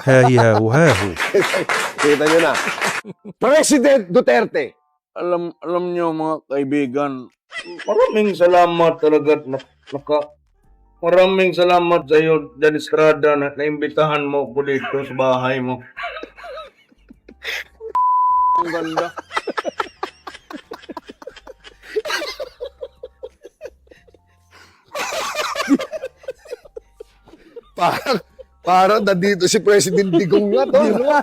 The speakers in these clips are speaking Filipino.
هاهو. Kita nyo na. President Duterte. Alam nyo mga kaibigan, maraming salamat talaga maraming salamat sa iyo, Dan Estrada, na naimbitahan mo ko dito sa bahay mo. Ang ganda. Parang nandito si President Digong nga to. Ha?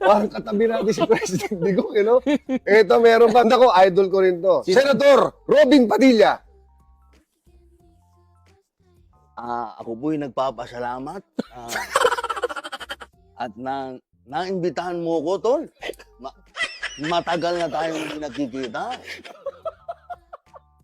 Parang katabi natin si President Digong, you know? Ito, meron pa. Ako, idol ko rin to. Senator Robin Padilla. Ako po'y nagpapasalamat. At naimbitahan mo ko, Tol. Matagal na tayong hindi nagkikita.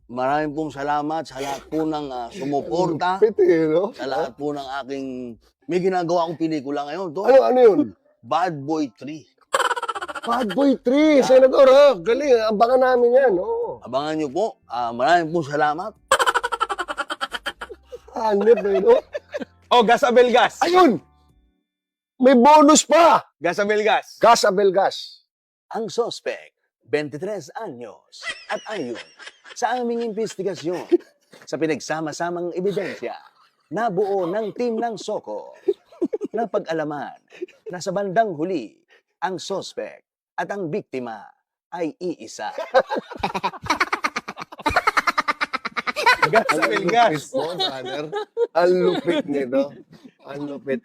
Maraming pong salamat sa lahat po ng sumuporta. Pwede, no? Sa lahat po ng aking... May ginagawa akong pelikula ngayon, Tol. Ano yun? Bad Boy 3. Bad Boy 3, Senator, ha? Galing, abangan namin yan, no? Abangan nyo po. Maraming pong salamat. Hanip, eh, no? Oh, Gas Abel Gas. Ayun! May bonus pa! Gas Abel Gas. Gas Abel Gas. Ang suspect, 23 anyos. At ayon sa aming investigasyon, sa pinagsama-samang ebidensya, nabuo ng team ng Soko na pag-alaman na sa bandang huli, ang suspect at ang biktima ay iisa. Gas Abel Gas. Ang lupit nito. Ang lupit.